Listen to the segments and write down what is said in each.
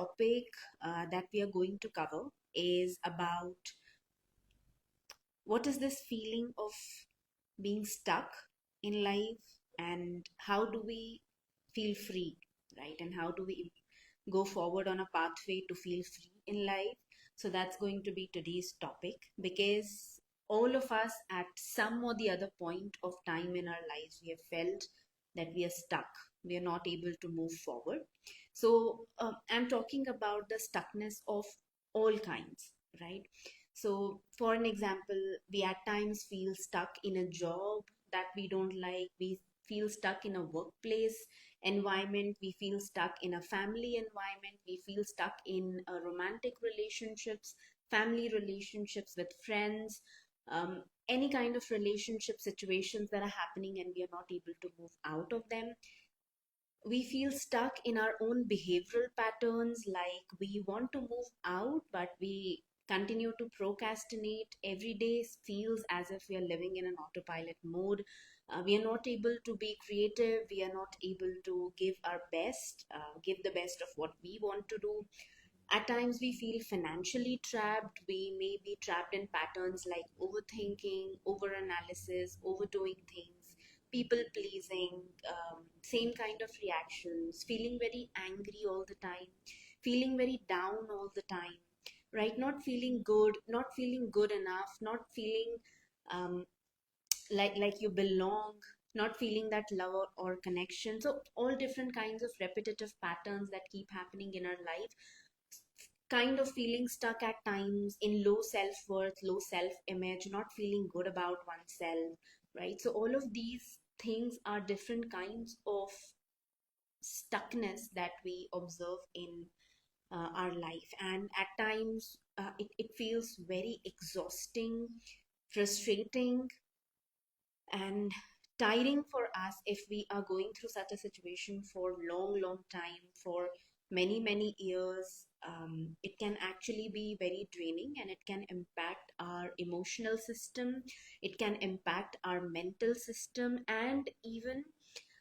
topic that we are going to cover is about what is this feeling of being stuck in life, and how do we feel free, right? And how do we go forward on a pathway to feel free in life? So that's going to be today's topic, because all of us at some or the other point of time in our lives, we have felt that we are stuck, we are not able to move forward. So I'm talking about the stuckness of all kinds, right? So for an example, we at times feel stuck in a job that we don't like, we feel stuck in a workplace environment, we feel stuck in a family environment, we feel stuck in romantic relationships, family relationships with friends, any kind of relationship situations that are happening and we are not able to move out of them. We feel stuck in our own behavioral patterns, like we want to move out but we continue to procrastinate. Every day feels as if we are living in an autopilot mode. We are not able to be creative, we are not able to give our best, give the best of what we want to do. At times we feel financially trapped. We may be trapped in patterns like overthinking, overanalysis, overdoing things, people pleasing, same kind of reactions, feeling very angry all the time, feeling very down all the time, right? Not feeling good, not feeling good enough, not feeling um, like you belong, not feeling that love or connection. So all different kinds of repetitive patterns that keep happening in our life, kind of feeling stuck at times in low self-worth, low self-image, not feeling good about oneself, right? So all of these things are different kinds of stuckness that we observe in our life. And at times it feels very exhausting, frustrating, and tiring for us if we are going through such a situation for long time, for many years. It can actually be very draining, and it can impact our emotional system, it can impact our mental system, and even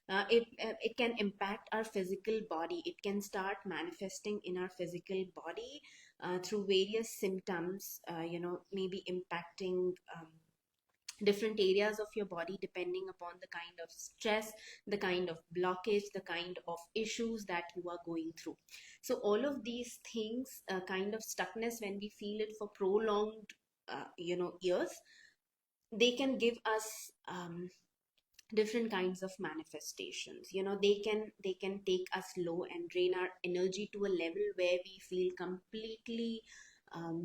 it can impact our physical body. It can start manifesting in our physical body through various symptoms, maybe impacting different areas of your body depending upon the kind of stress, the kind of blockage, the kind of issues that you are going through. So all of these things, kind of stuckness, when we feel it for prolonged years, they can give us different kinds of manifestations. They can take us low and drain our energy to a level where we feel completely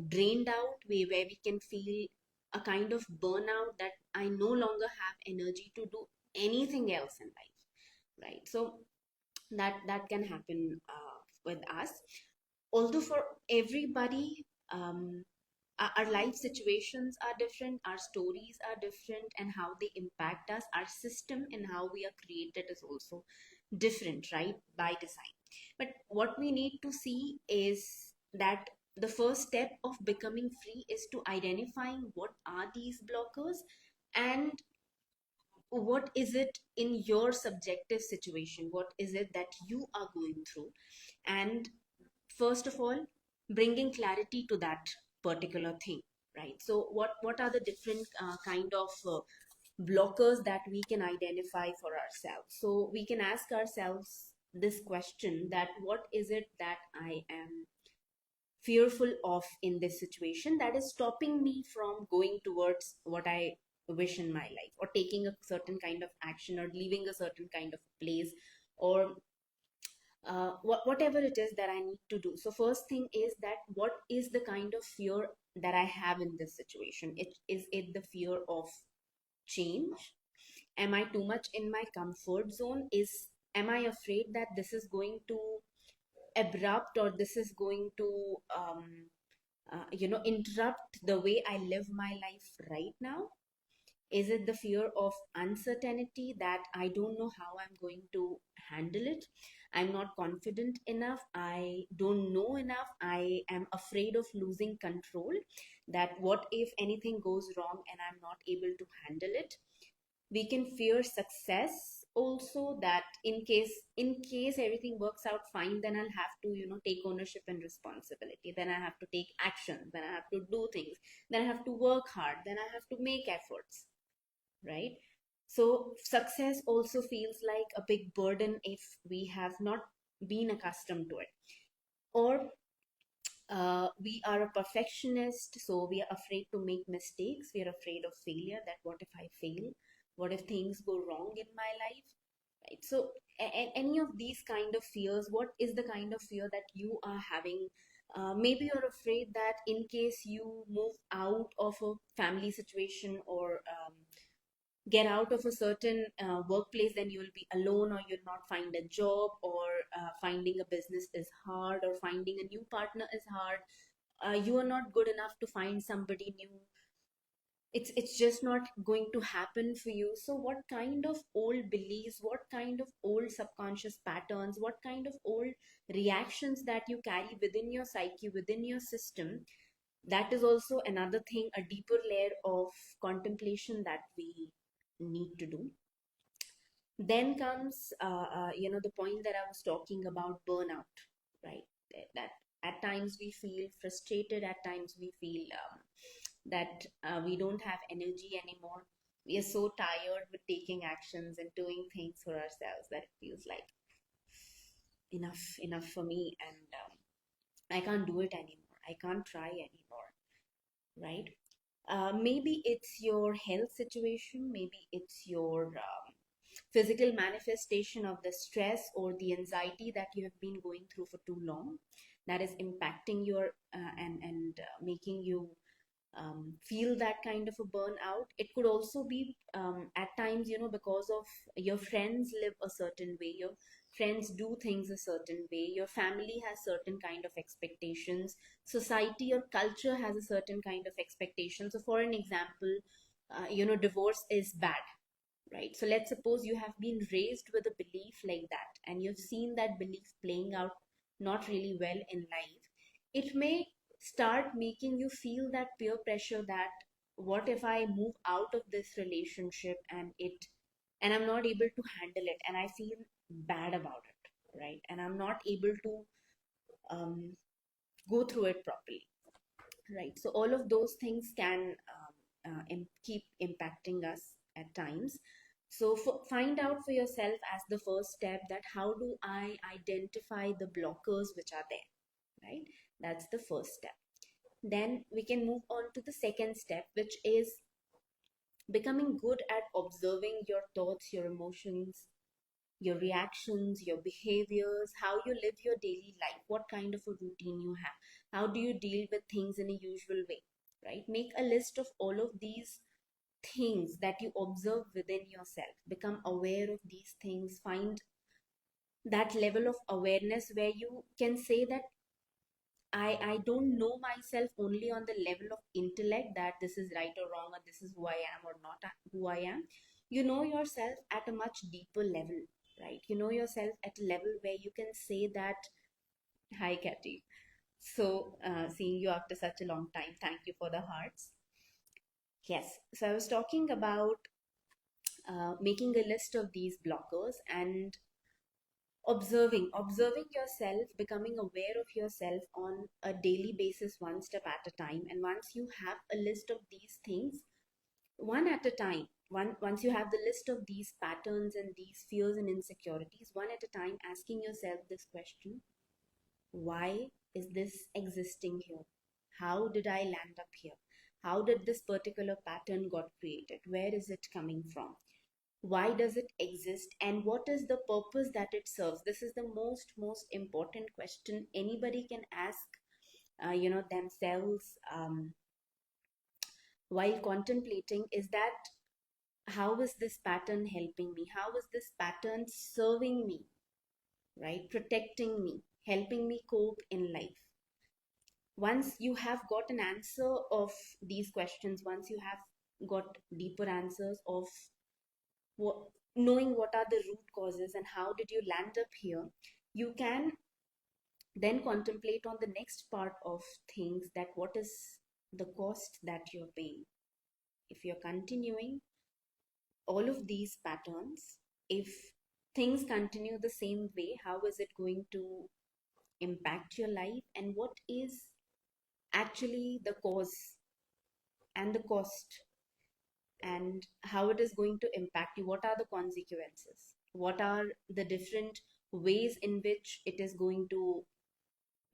drained out, where we can feel a kind of burnout, that I no longer have energy to do anything else in life, right? So that can happen with us. Although for everybody, our life situations are different, our stories are different, and how they impact us, our system and how we are created is also different, right, by design. But what we need to see is that the first step of becoming free is to identifying what are these blockers, and what is it in your subjective situation, what is it that you are going through. And first of all, bringing clarity to that particular thing, right? So what are the different kind of blockers that we can identify for ourselves? So we can ask ourselves this question, that what is it that I am fearful of in this situation, that is stopping me from going towards what I wish in my life, or taking a certain kind of action, or leaving a certain kind of place, or whatever it is that I need to do. So first thing is that what is the kind of fear that I have in this situation? It the fear of change? Am I too much in my comfort zone? Am I afraid that this is going to abrupt, or this is going to interrupt the way I live my life right now? Is it the fear of uncertainty, that I don't know how I'm going to handle it? I'm not confident enough. I don't know enough. I am afraid of losing control. That what if anything goes wrong and I'm not able to handle it? We can fear success, also that in case everything works out fine, then I'll have to, take ownership and responsibility. Then I have to take action. Then I have to do things. Then I have to work hard. Then I have to make efforts, right? So success also feels like a big burden if we have not been accustomed to it. Or we are a perfectionist, so we are afraid to make mistakes. We are afraid of failure. That what if I fail? What if things go wrong in my life? Right. So, any of these kind of fears, what is the kind of fear that you are having? Maybe you're afraid that in case you move out of a family situation, or get out of a certain workplace, then you'll be alone, or you'll not find a job, or finding a business is hard, or finding a new partner is hard. You are not good enough to find somebody new. It's just not going to happen for you. So what kind of old beliefs, what kind of old subconscious patterns, what kind of old reactions that you carry within your psyche, within your system, that is also another thing, a deeper layer of contemplation that we need to do. Then comes the point that I was talking about, burnout, right? That at times we feel frustrated, at times we feel that we don't have energy anymore. We are so tired with taking actions and doing things for ourselves that it feels like enough for me, and I can't do it anymore, I can't try anymore, right? Maybe it's your health situation, maybe it's your physical manifestation of the stress or the anxiety that you have been going through for too long, that is impacting your and making you feel that kind of a burnout. It could also be at times, because of your friends live a certain way, your friends do things a certain way, your family has certain kind of expectations, society or culture has a certain kind of expectation. So for an example, divorce is bad, right? So let's suppose you have been raised with a belief like that, and you've seen that belief playing out not really well in life. It may start making you feel that peer pressure, that what if I move out of this relationship and I'm not able to handle it, and I feel bad about it, right? And I'm not able to um, go through it properly, right? So all of those things can keep impacting us at times. So find out for yourself as the first step, that how do I identify the blockers which are there, right? That's the first step. Then we can move on to the second step, which is becoming good at observing your thoughts, your emotions, your reactions, your behaviors, how you live your daily life, what kind of a routine you have, how do you deal with things in a usual way, right? Make a list of all of these things that you observe within yourself. Become aware of these things. Find that level of awareness where you can say that I don't know myself only on the level of intellect, that this is right or wrong, or this is who I am or not who I am. You know yourself at a much deeper level, right? You know yourself at a level where you can say that, hi, Katie. So, seeing you after such a long time, thank you for the hearts. Yes, so I was talking about making a list of these blockers and observing yourself, becoming aware of yourself on a daily basis, one step at a time. And once you have a list of these things, one at a time, once you have the list of these patterns and these fears and insecurities, one at a time, asking yourself this question: why is this existing here? How did I land up here? How did this particular pattern got created? Where is it coming from? Why does it exist, and what is the purpose that it serves? This is the most important question anybody can ask themselves while contemplating, is that how is this pattern helping me, how is this pattern serving me, right? Protecting me, helping me cope in life. Once you have got an answer of these questions, once you have got deeper answers of what, knowing what are the root causes and how did you land up here, you can then contemplate on the next part of things, that what is the cost that you're paying if you're continuing all of these patterns, if things continue the same way, how is it going to impact your life, and what is actually the cause and the cost, and how it is going to impact you? What are the consequences? What are the different ways in which it is going to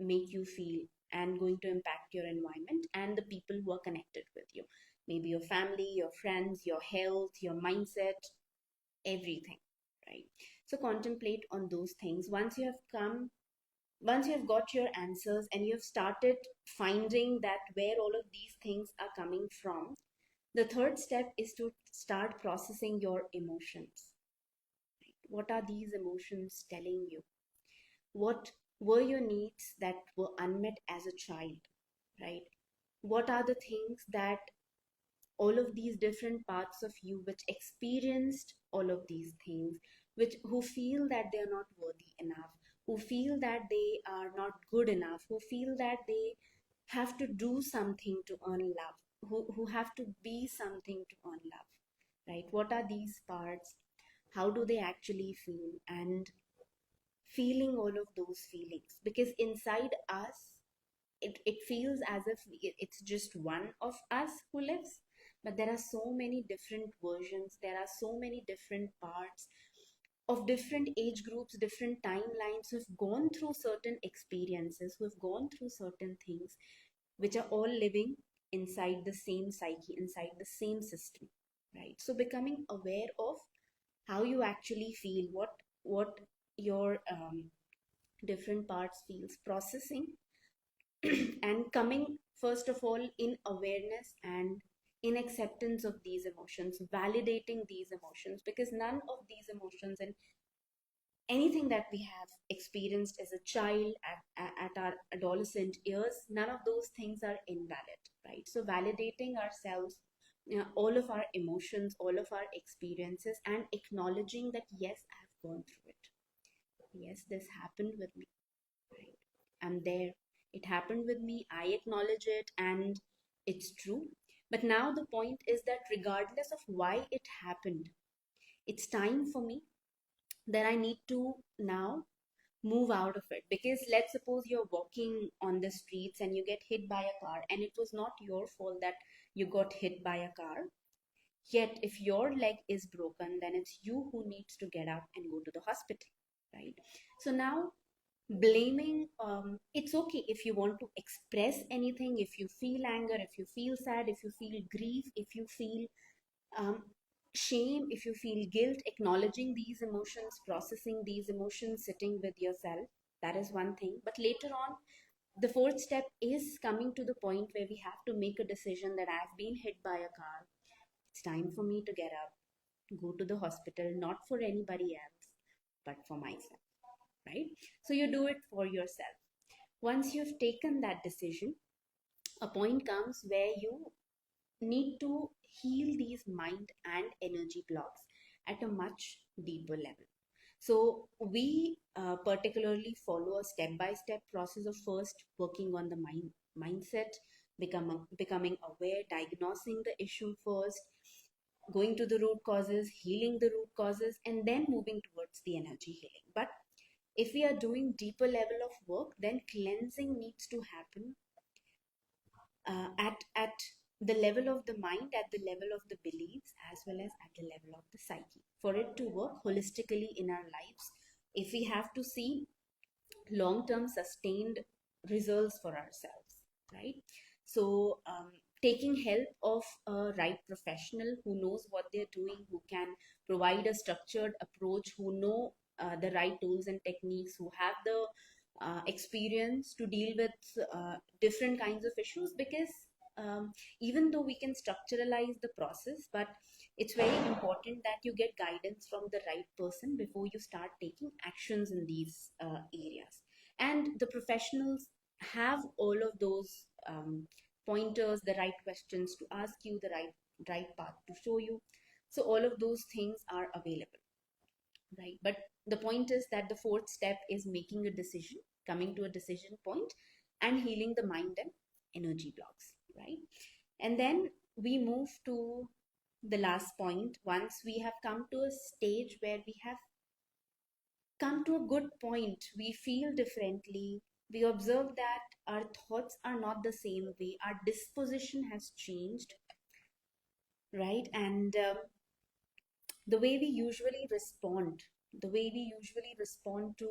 make you feel and going to impact your environment and the people who are connected with you? Maybe your family, your friends, your health, your mindset, everything, right? So contemplate on those things. Once you have got your answers and you have started finding that where all of these things are coming from, the third step is to start processing your emotions. What are these emotions telling you? What were your needs that were unmet as a child, right? What are the things that all of these different parts of you which experienced all of these things, which who feel that they are not worthy enough, who feel that they are not good enough, who feel that they have to do something to earn love, who have to be something to earn love, right? What are these parts? How do they actually feel? And feeling all of those feelings, because inside us it feels as if it's just one of us who lives, but there are so many different versions, there are so many different parts of different age groups, different timelines, who've gone through certain experiences, who've gone through certain things, which are all living inside the same psyche, inside the same system, right? So becoming aware of how you actually feel, what your different parts feels, processing and coming first of all in awareness and in acceptance of these emotions, validating these emotions, because none of these emotions and anything that we have experienced as a child, at our adolescent years, none of those things are invalid, right? So validating ourselves, all of our emotions, all of our experiences, and acknowledging that yes, I have gone through it, yes, this happened with me, right? I'm there. It happened with me. I acknowledge it and it's true. But now the point is that regardless of why it happened, it's time for me that I need to now move out of it. Because let's suppose you're walking on the streets and you get hit by a car, and it was not your fault that you got hit by a car. Yet, if your leg is broken, then it's you who needs to get up and go to the hospital, right? So now blaming, it's okay if you want to express anything, if you feel anger, if you feel sad, if you feel grief, if you feel um, shame, if you feel guilt, acknowledging these emotions, processing these emotions, sitting with yourself, that is one thing. But later on, the fourth step is coming to the point where we have to make a decision that I've been hit by a car, it's time for me to get up, go to the hospital, not for anybody else but for myself, right? So you do it for yourself. Once you've taken that decision, a point comes where you need to heal these mind and energy blocks at a much deeper level. So we particularly follow a step-by-step process of first working on the mindset, becoming aware, diagnosing the issue first, going to the root causes, healing the root causes, and then moving towards the energy healing. But if we are doing deeper level of work, then cleansing needs to happen at the level of the mind, at the level of the beliefs, as well as at the level of the psyche, for it to work holistically in our lives. If we have to see long term sustained results for ourselves, right? So taking help of a right professional who knows what they're doing, who can provide a structured approach, who know the right tools and techniques, who have the experience to deal with different kinds of issues. Because even though we can structuralize the process, but it's very important that you get guidance from the right person before you start taking actions in these areas. And the professionals have all of those pointers, the right questions to ask you, the right path to show you. So all of those things are available, right? But the point is that the fourth step is making a decision, coming to a decision point, and healing the mind and energy blocks, right? And then we move to the last point, once we have come to a stage where we have come to a good point, we feel differently, we observe that our thoughts are not the same way, our disposition has changed, right? And the way we usually respond, the way we usually respond to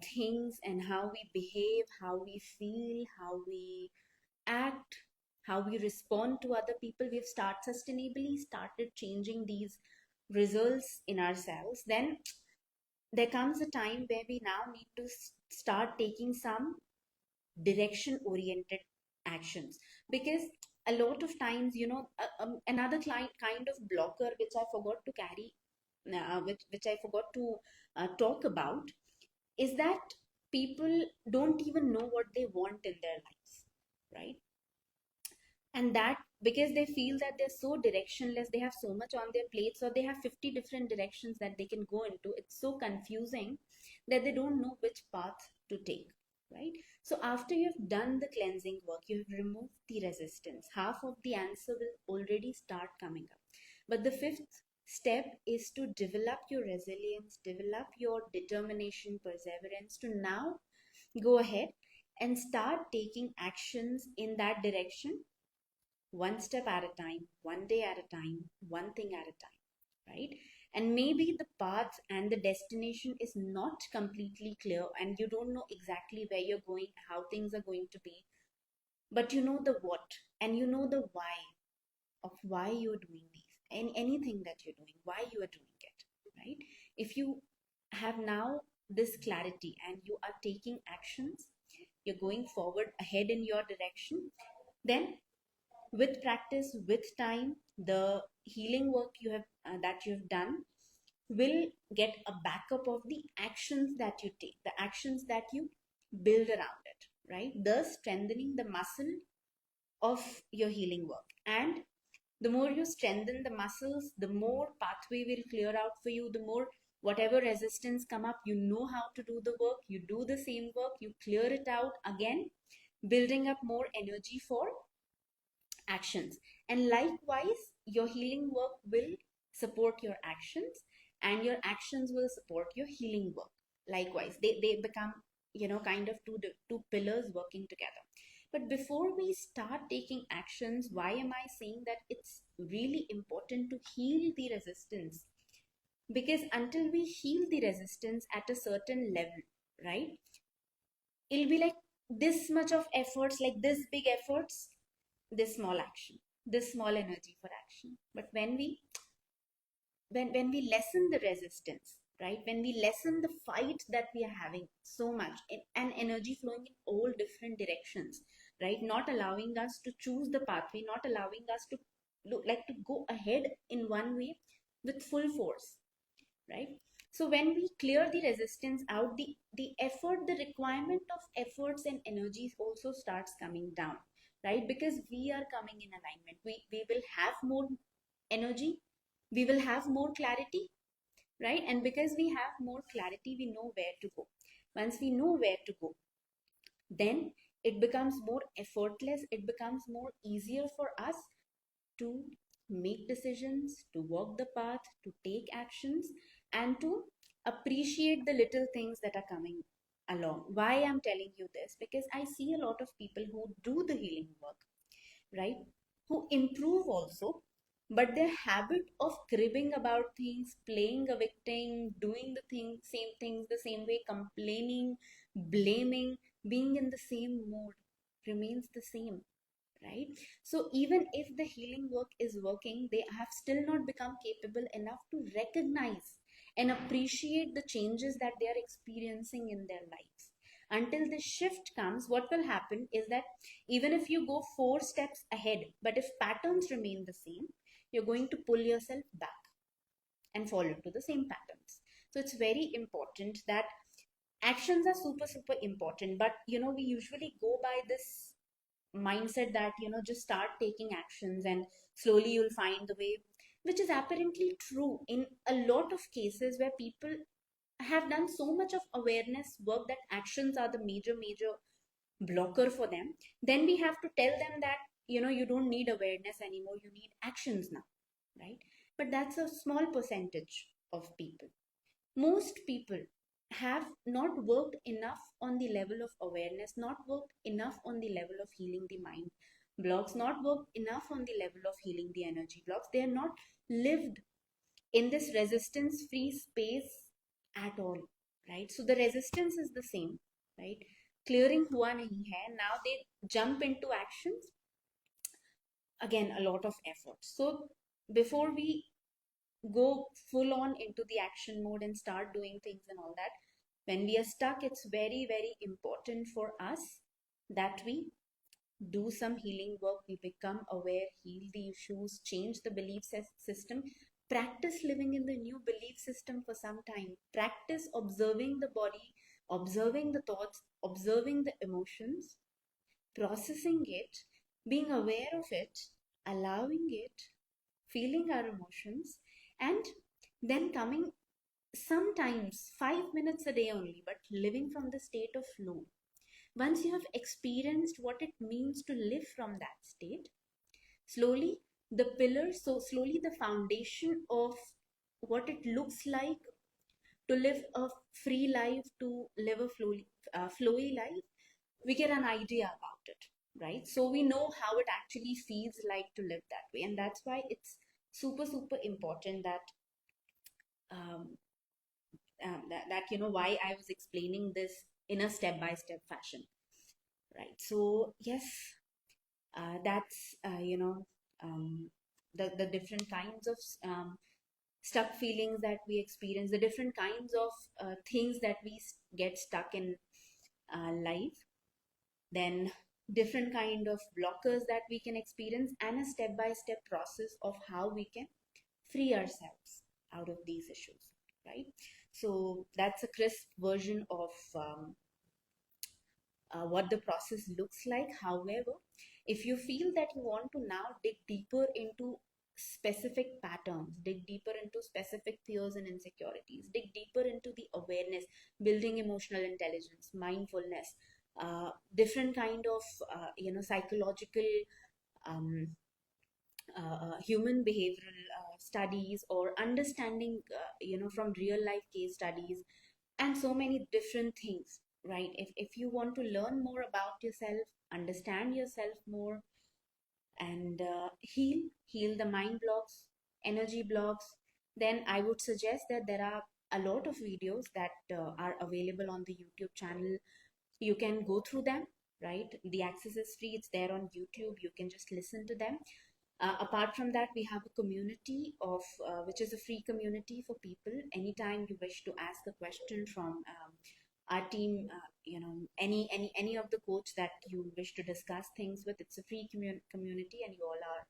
things, and how we behave, how we feel, how we act, how we respond to other people, we've sustainably started changing these results in ourselves. Then there comes a time where we now need to start taking some direction oriented actions, because a lot of times, another kind of blocker which I forgot to carry, which I forgot to talk about, is that people don't even know what they want in their lives, right? And that, because they feel that they're so directionless, they have so much on their plates, or they have 50 different directions that they can go into, it's so confusing that they don't know which path to take, right? So after you've done the cleansing work, you have removed the resistance, half of the answer will already start coming up. But the fifth step is to develop your resilience, develop your determination, perseverance, to now go ahead and start taking actions in that direction, one step at a time, one day at a time, one thing at a time, right? And maybe the path and the destination is not completely clear, and you don't know exactly where you're going, how things are going to be, but you know the what, and you know the why of why you're doing these, and anything that you're doing, why you are doing it, right? If you have now this clarity and you are taking actions, you're going forward ahead in your direction, then with practice, with time, the healing work you have that you've done will get a backup of the actions that you take, the actions that you build around it, right? Thus strengthening the muscle of your healing work. And the more you strengthen the muscles, the more pathway will clear out for you, the more whatever resistance come up, you know how to do the work, you do the same work, you clear it out again, building up more energy for actions. And likewise, your healing work will support your actions, and your actions will support your healing work. Likewise, they become, kind of two pillars working together. But before we start taking actions, why am I saying that it's really important to heal the resistance? Because until we heal the resistance at a certain level, right, it'll be like this much of efforts, like this big efforts, this small action, this small energy for action. But when we lessen the resistance, right, when we lessen the fight that we are having so much, and energy flowing in all different directions, right, not allowing us to choose the pathway, not allowing us to like to go ahead in one way with full force, right? So when we clear the resistance out, the effort, the requirement of efforts and energies also starts coming down, right? Because we are coming in alignment, we will have more energy, we will have more clarity, right? And because we have more clarity, we know where to go. Once we know where to go, then it becomes more effortless, it becomes more easier for us to make decisions, to walk the path, to take actions, and to appreciate the little things that are coming along. Why I'm telling you this? Because I see a lot of people who do the healing work, right? Who improve also, but their habit of cribbing about things, playing a victim, doing the same things the same way, complaining, blaming, being in the same mood remains the same, right? So even if the healing work is working, they have still not become capable enough to recognize and appreciate the changes that they are experiencing in their lives. Until the shift comes, what will happen is that even if you go 4 steps ahead, but if patterns remain the same, you're going to pull yourself back and fall into the same patterns. So it's very important that actions are super super important, but we usually go by this mindset that just start taking actions and slowly you'll find the way, which is apparently true in a lot of cases where people have done so much of awareness work that actions are the major blocker for them. Then we have to tell them that you don't need awareness anymore, you need actions now, right? But that's a small percentage of people. Most people have not worked enough on the level of awareness, not worked enough on the level of healing the mind blocks, not worked enough on the level of healing the energy blocks. They are not lived in this resistance free space at all, right? So the resistance is the same, right? Clearing hua nahi hai, now they jump into actions, again a lot of effort. So before we go full on into the action mode and start doing things and all that, when we are stuck, it's very very important for us that we do some healing work. We become aware, heal the issues, change the belief system, practice living in the new belief system for some time, practice observing the body, observing the thoughts, observing the emotions, processing it, being aware of it, allowing it, feeling our emotions, and then coming sometimes 5 minutes a day only, but living from the state of flow. Once you have experienced what it means to live from that state, slowly the pillars, so slowly the foundation of what it looks like to live a free life, to live a flowy life, we get an idea about it, right? So we know how it actually feels like to live that way. And that's why it's super, super important that, um, that why I was explaining this in a step by step fashion, right? So yes, that's the different kinds of stuck feelings that we experience, the different kinds of things that we get stuck in life, then different kind of blockers that we can experience, and a step by step process of how we can free ourselves out of these issues, right? So that's a crisp version of what the process looks like. However, if you feel that you want to now dig deeper into specific patterns, dig deeper into specific fears and insecurities, dig deeper into the awareness, building emotional intelligence, mindfulness, different kind of psychological, um, human behavioral studies, or understanding from real life case studies, and so many different things, right? If you want to learn more about yourself, understand yourself more, and heal the mind blocks, energy blocks, then I would suggest that there are a lot of videos that are available on the YouTube channel. You can go through them, right? The access is free, it's there on YouTube, you can just listen to them. Apart from that, we have a community of which is a free community for people. Anytime you wish to ask a question from our team, any of the coach that you wish to discuss things with, it's a free community, and you all are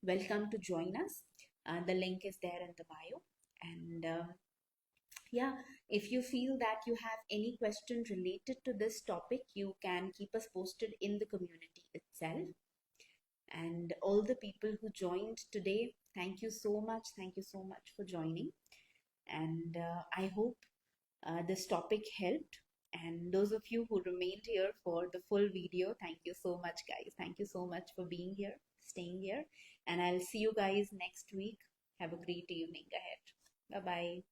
welcome to join us. The link is there in the bio. And yeah, if you feel that you have any question related to this topic, you can keep us posted in the community itself. And all the people who joined today, thank you so much. Thank you so much for joining. And I hope this topic helped. And those of you who remained here for the full video, thank you so much, guys. Thank you so much for being here, staying here. And I'll see you guys next week. Have a great evening ahead. Bye bye.